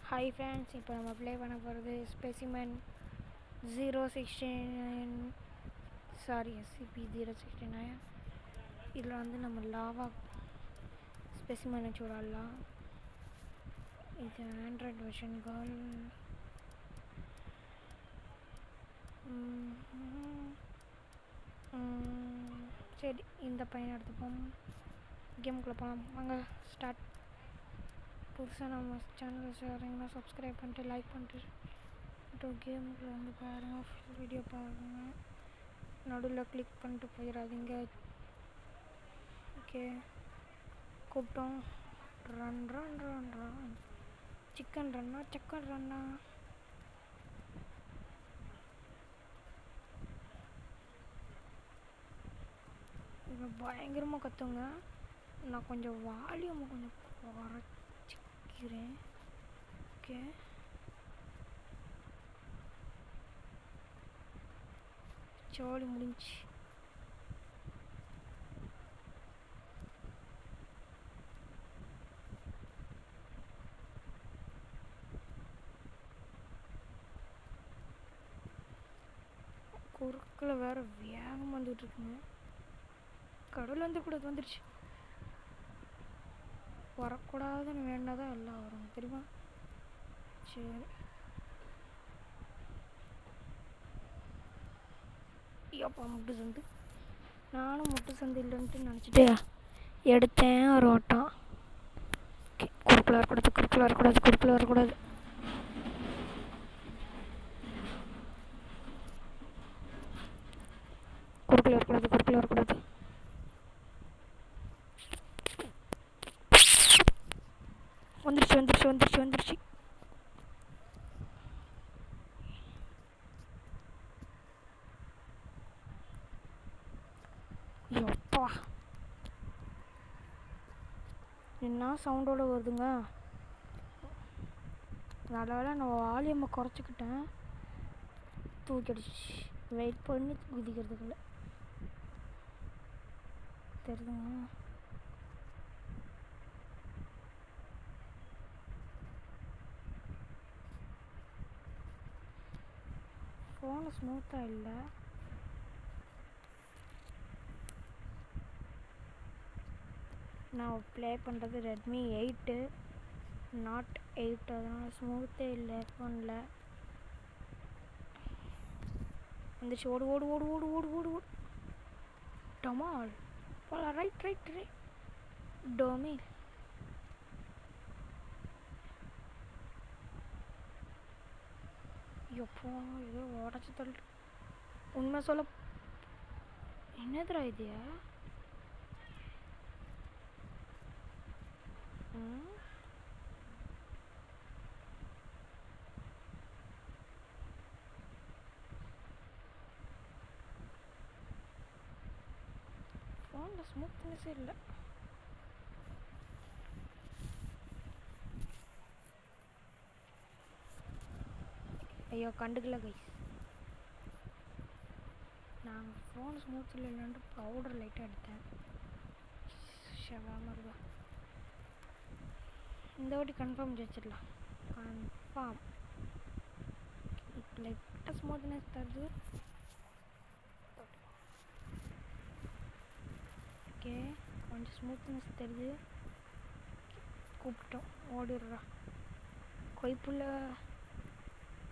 Hi friends, இப்போ நம்ம play பண்ண போகிறது ஸ்பெசிமென் 069, சாரி SCP-069. இதில் வந்து நம்ம லாவா ஸ்பெசிமென் வச்சு விளாட்லாம். இது ஆண்ட்ராய்ட் வெர்ஷன் கால். சரி, இந்த பையனை எடுத்துப்போம். கேமுக்குள்ளே போகலாம் வாங்க. ஸ்டார்ட். புதுசாக நம்ம சேனலை சேரீங்கன்னா சப்ஸ்கிரைப் பண்ணிட்டு லைக் பண்ணிட்டு கேமுக்கு வந்து பாருங்கள், ஃபுல் வீடியோ பாருங்கள். நடுவில் கிளிக் பண்ணிட்டு போயிடாதீங்க. ஓகே, கூப்பிட்டோம். Run run run run. Chicken ரன்னா சிக்கன் ரன்னா. இங்கே பயங்கரமாக கற்றுங்க. நான் கொஞ்சம் வால்யூமை கொஞ்சம் குறைச்சிக்கிறேன். ஓகே, ஜாலி முடிஞ்சு. குறுக்கில் வேறு வேகம் வந்துட்டுருக்குங்க. கடவுள் வந்துக்கூடாது, வந்துடுச்சு. வரக்கூடாதுன்னு வேணாதான் எல்லாம் வரும் தெரியுமா? சரி, ஐயோப்பா முட்டு சந்து. நானும் முட்டு சந்து இல்லைன்ட்டு நினச்சிட்டு எடுத்தேன் ஒரு ஓட்டம். ஓகே, குறுக்கில் வரக்கூடாது, குறுக்கில் வரக்கூடாது, குறுக்கில் வரக்கூடாது. குறுக்கில் வரக்கூடாது, குறுக்கில் வரக்கூடாது. வந்துடுச்சு வந்துடுச்சு வந்துடுச்சு வந்துடுச்சு. எப்பா என்ன சவுண்டோடு வருதுங்க. நல்ல வேளை நான் வால்யூமை குறைச்சிக்கிட்டேன். தூக்கிடுச்சு. வெயிட் பண்ணி குதிக்கிறதுக்குள்ள தெரியுதுங்க. ஃபோனு ஸ்மூத்தாக இல்லை. நான் ப்ளே பண்ணுறது ரெட்மி 8, நாட் 8, அதனால் ஸ்மூத்தே இல்லை ஃபோனில். வந்துச்சு. ஓடு ஓடு ஓடு ஓடு ஓடு ஓடு ஓடு. டமால் போகலாம். Right right right. டோமில். எப்போ ஏதோ உடச்சி தள்ளு. உண்மை சொல்ல என்னதுரா இது? ஃபோனில் ஸ்மூத்னஸே இல்லை. ஐயோ கண்டுக்கல கைஸ். நான் ஃபோன் ஸ்மூத்தில் இல்லைன்ட்டு பவுடர் லைட்டாக எடுத்தேன். ஷவாமல் இருக்கா. இந்த வாட்டி கன்ஃபார்ம் ஜெயிச்சிடலாம். கன்ஃபார்ம். இப்போ லைட்டாக ஸ்மூத்னஸ் தருது. ஓகே, கொஞ்சம் ஸ்மூத்னஸ் தருது. கூப்பிட்டோம், ஓடிடுறா. கொய்ப்புள்ள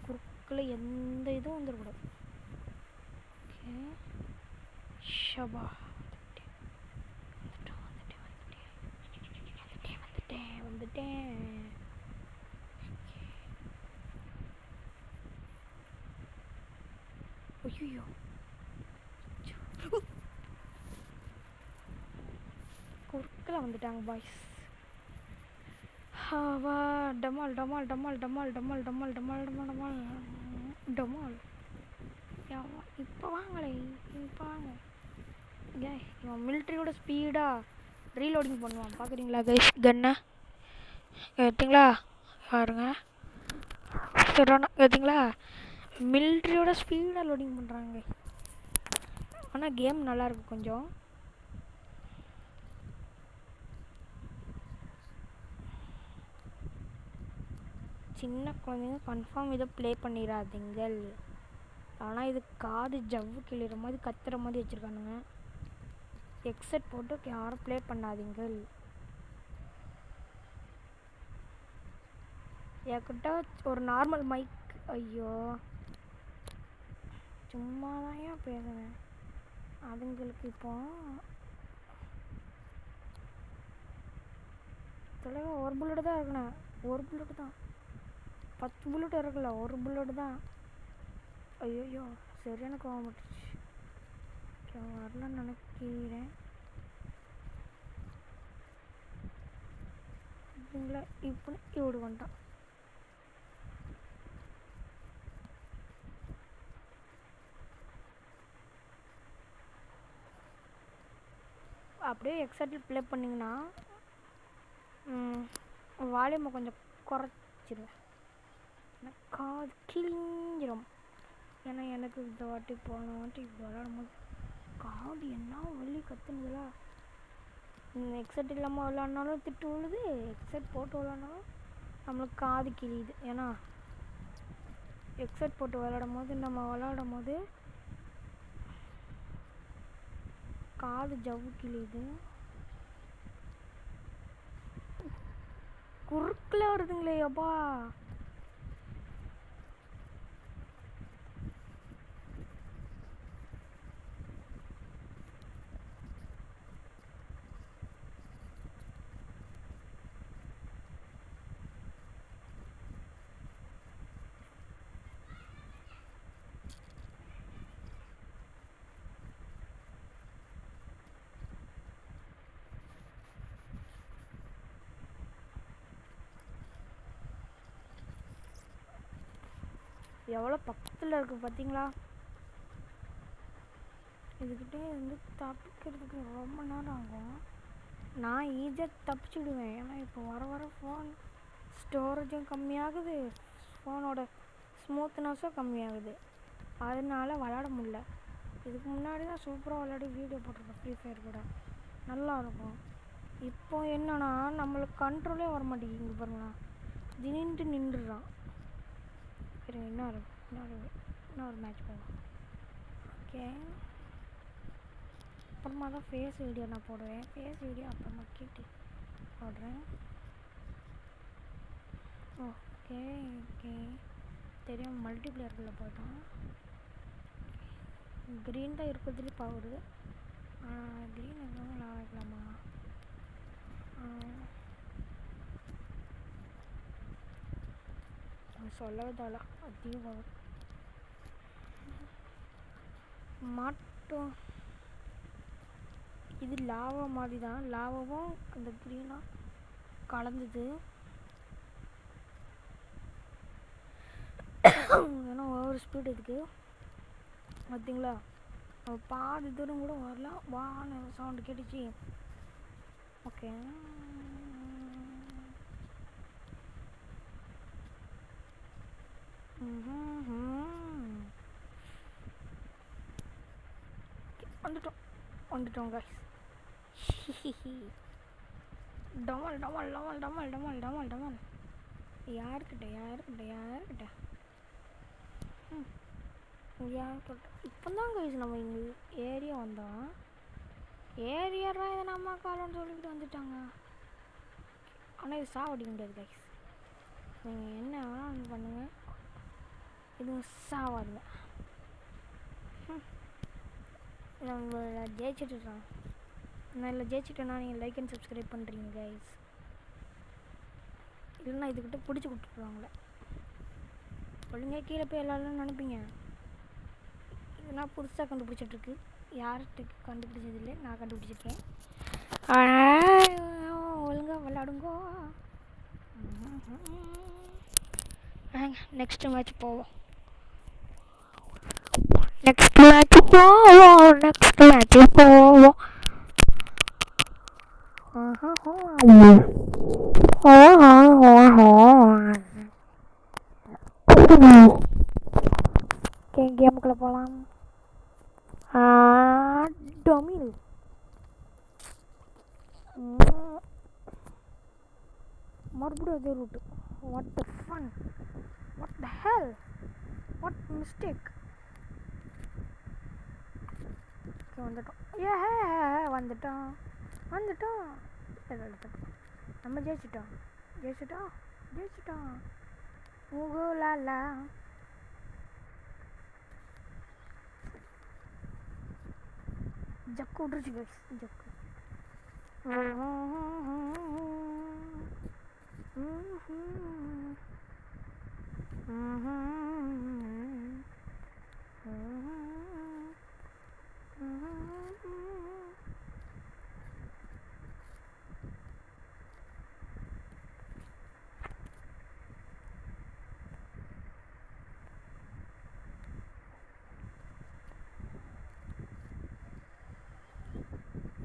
குறுக்கில் எந்த இதுவும் வந்துடக்கூடாது. ஓகே, ஷபா. வந்துட்டேன். ஐயோ, குறுக்கில் வந்துட்டாங்க பாய்ஸ். வா. டமால் டமால் டமால் டமால் டமால் டமால் டமால் டமால் டமால் டமால். இப்போ வாங்களே, இப்போ வாங்க. இவன் மிலிட்ரியோட ஸ்பீடாக ரீலோடிங் பண்ணுவான். பார்க்குறீங்களா கைஸ்? கன்னை கேட்டிங்களா? பாருங்க, சொல்கிறானா கேட்டிங்களா? மிலிட்ரியோட ஸ்பீடாக லோடிங் பண்ணுறாங்க. ஆனால் கேம் நல்லாயிருக்கு கொஞ்சம். சின்ன குழந்தைங்க கன்ஃபார்ம் இதை ப்ளே பண்ணிடாதீங்கள். ஆனால் இது காது ஜவ்வு கிளிற மாதிரி கத்துற மாதிரி வச்சுருக்கானுங்க. ஹெட்செட் போட்டு யாரும் ப்ளே பண்ணாதீங்கள். என்கிட்ட ஒரு நார்மல் மைக். ஐயோ சும்மா தான் ஏன் பேசுகிறேன். அதுங்களுக்கு இப்போ தலைவன் ஒரு புல்லட் தான் இருக்குண்ணே. ஒரு புல்லட் தான். 10 புல்லட் இருக்குல்ல, ஒரு புல்லட் தான். ஐயோ சரியான கோவம் விட்டுருச்சு. வரலன்னு நினைக்கிறேன். இதுங்களா இப்போ இப்படி வந்துட்டான். அப்படியே எக்ஸாக்டில் ப்ளே பண்ணிங்கன்னா வால்யூமை கொஞ்சம் குறைச்சிருவேன். காது கிழிஞ்சிடும். ஏன்னா எனக்கு இந்த வாட்டி போன வாட்டி விளாடும் போது காது என்ன வலி கத்துனதுல. ஹெட்செட் இல்லாமல் விளாட்னாலும் திட்டு விழுது, ஹெட்செட் போட்டு விளாட்னாலும் நம்மளுக்கு காது கிழியுது. ஏன்னா ஹெட்செட் போட்டு விளாடும் போது காது ஜவ்வு கிழியுது. குறுக்கில் வருதுங்களே அப்பா. எவ்வளோ பக்கத்தில் இருக்குது பார்த்தீங்களா. இதுக்கிட்டே வந்து தப்பிக்கிறதுக்கு ரொம்ப நேரம் ஆகும். நான் ஈஸியாக தப்பிச்சுடுவேன். ஏன்னா இப்போ வர வர ஃபோன் ஸ்டோரேஜும் கம்மியாகுது, ஃபோனோட ஸ்மூத்னஸும் கம்மியாகுது. அதனால விளாட முடியல. இதுக்கு முன்னாடி தான் சூப்பராக விளையாடி வீடியோ போட்டிருக்கேன் ஃப்ரீ ஃபயர் கூட, நல்லாயிருக்கும். இப்போ என்னன்னா நம்மளுக்கு கண்ட்ரோலே வர மாட்டேங்குது. இங்கே பாருங்களா, திடீர்னு நின்றுடுறான். சரி இன்னொரு மேட்ச் போகலாம். ஓகே, அப்புறமா தான் ஃபேஸ் வீடியோ நான் போடுவேன். ஃபேஸ் வீடியோ அப்புறமா கேட்டு போடுறேன். ஓகே ஓகே தெரியும். மல்டிப்ளேயர்களில் போயிட்டோம். க்ரீன் தான் இருக்கிறதுலேயே பவரு. க்ரீன் இருந்தாலும் நல்லா இருக்கலாமா. சொல்லவே தேவை, அதிக பவர் மாட்டோம். இது லாவா மாதிரி தான். லாவாவும் அந்த க்ரீனாக கலந்தது. ஏன்னா ஓவர் ஸ்பீடு இதுக்கு பார்த்தீங்களா. பாதி தூரம் கூட வரலாம். வான்னு சவுண்டு கேட்டுச்சு. ஓகே வந்துட்டோம் guys. டமால் டமால் டமால் டமால் டமால் டமால் டமால். யாருக்கிட்ட யாருக்கிட்ட இப்போ தான் கைஸ் நம்ம இங்கே ஏரியா வந்தோம். ஏரியாரா இதை நம்ம காலம்னு சொல்லிக்கிட்டு வந்துட்டாங்க. ஆனால் இது சாவடிக்க முடியாது கைஸ். நீங்கள் என்ன வேணால் பண்ணுங்கள், இது சாவாதுங்க. நம்ம ஜெயிச்சிட்டுருக்கோம். நான் இல்லை ஜெயிச்சிட்டேன்னா நீங்கள் லைக் அண்ட் சப்ஸ்கிரைப் பண்ணுறீங்க கைஸ். இல்லைன்னா இதுக்கிட்ட பிடிச்சி கொடுத்துருவாங்களே. ஒழுங்காக கீழே போய் எல்லாரும் நினைப்பீங்க. இதெல்லாம் புதுசாக கண்டுபிடிச்சிட்ருக்கு. யார்கிட்ட கண்டுபிடிச்சதில்லை, நான் கண்டுபிடிச்சிருக்கேன். ஒழுங்காக விளாடுங்கோ. நெக்ஸ்ட் மேட்ச் போவோம். நெக்ஸ்ட் மேட்ச் போவோம். கேமுக்குள்ளே போகலாம். டொமில் மறுபடியும் அதே route. What the fun? What the hell? What mistake? Okay வந்துட்டோம். வந்துட்டோம் நம்ம ஜெயிச்சிட்டோம். ஊகுலாலா. ஜக்கு விட்டுருச்சு கைஸ். ஜக்கு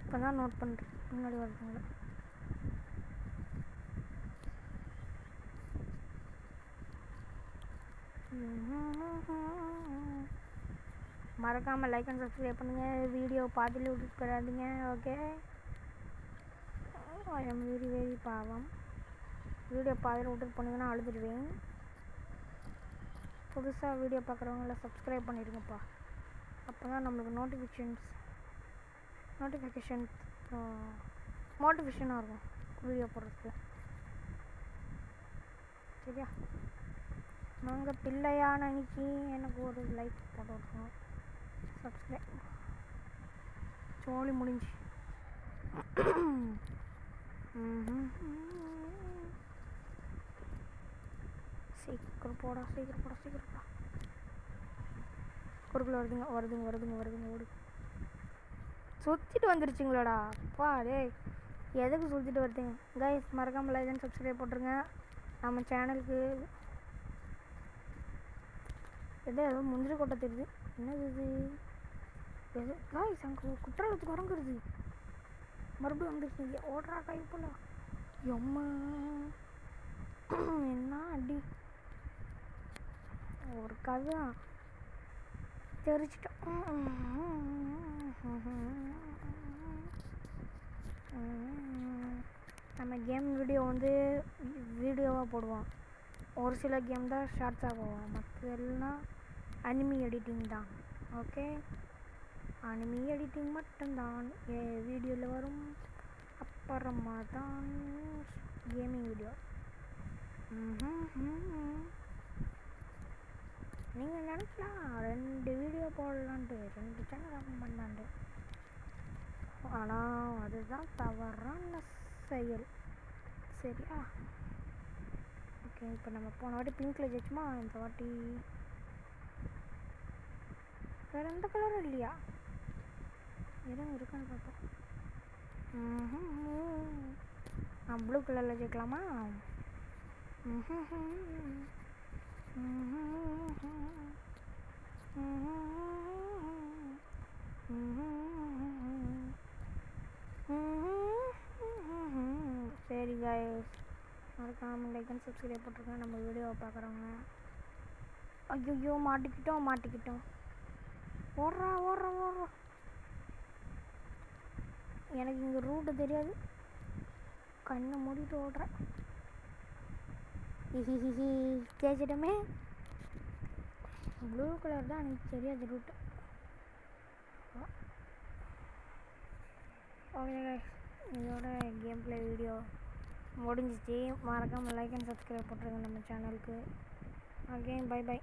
இப்போ தான் நோட் பண்ணுறேன் முன்னாடி வருதுங்களா. மறக்காமல் லைக் அண்ட் சப்ஸ்கிரைப் பண்ணுங்கள். வீடியோ பார்த்துட்டு விட்டுட்டு போயிடாதீங்க. Okay, I am very very பாவம். வீடியோ பார்த்துட்டு விட்டுட்டு போனீங்கன்னா அழுதுடுவேன். புதுசாக வீடியோ பார்க்குறவங்கள சப்ஸ்கிரைப் பண்ணிடுங்கப்பா. அப்போ தான் நம்மளுக்கு மோட்டிவேஷனாக இருக்கும் வீடியோ போடுறதுக்கு. சரியா? நாங்கள் பிள்ளையான அன்னைக்கு எனக்கு ஒரு லைக் போட்டு விட்ருவோம். சப்ஸ்கிரைப் சோழி முடிஞ்சு. சீக்கிரம் போடா. குறுக்குள்ள வருதுங்க ஓடு. சுற்றிட்டு வந்துருச்சுங்களாடா அப்பா. டேய் எதுக்கு சுற்றிட்டு வருதுங்க கைஸ்? மறக்காமல் லைக் அண்ட் சப்ஸ்கிரைப் போட்டுருங்க நம்ம சேனலுக்கு. ஏதோ முந்திரி கொட்டை தெரியுது. என்னது இது? எது கைஸ்? அங்கே குற்றாலத்துக்கு உறங்குறது மறுபடியும் வந்துருச்சு. ஓடுறா கை போல. எம்மா என்ன அடி! ஒரு கதை தெரிச்சிட்டோம். நம்ம கேம் வீடியோ வீடியோவாக போடுவோம். ஒரு சில கேம் தான் ஷார்ட்ஸாக போவோம். மற்றதெல்லாம் அனிமி எடிட்டிங் தான். ஓகே, அனிமி எடிட்டிங் மட்டும்தான் வீடியோவில் வரும். அப்புறமா தான் கேமிங் வீடியோ. நீங்கள் நினைக்கலாம் 2 வீடியோ போடலான்ட்டு, 2 சேனல் ஓப்பன் பண்ணலான்ட்டு. ஆனால் அதுதான் தவறான செயல். சரியா? ஓகே, இப்போ நம்ம போன வாட்டி பிங்க்கில் ஜெயிச்சுமா, இந்த வாட்டி வேறு எந்த கலரும் இல்லையா? எதுவும் இருக்கான்னு பார்ப்போம். ப்ளூ கலரில் ஜெயிக்கலாமா? சரி கைஸ், மறக்காமல் லைக் அண்ட் சப்ஸ்கிரைப் போட்டிருக்கேன் நம்ம வீடியோவை பார்க்குறவங்க. ஐயோ மாட்டிக்கிட்டோம். ஓடுறா. எனக்கு இங்கே ரூட்டு தெரியாது, கண்ணை மூடிட்டு ஓடுறேன். ஜெயிச்சிட்டோமே. ப்ளூ கலர் தான் எனக்கு தெரியாது ரூட்டு. ஓகே கைஸ், இதோட கேம் பிளே வீடியோ முடிஞ்சிச்சு. மறக்காமல் லைக் அண்ட் சப்ஸ்கிரைப் போட்டுருங்க நம்ம சேனலுக்கு. Okay, by.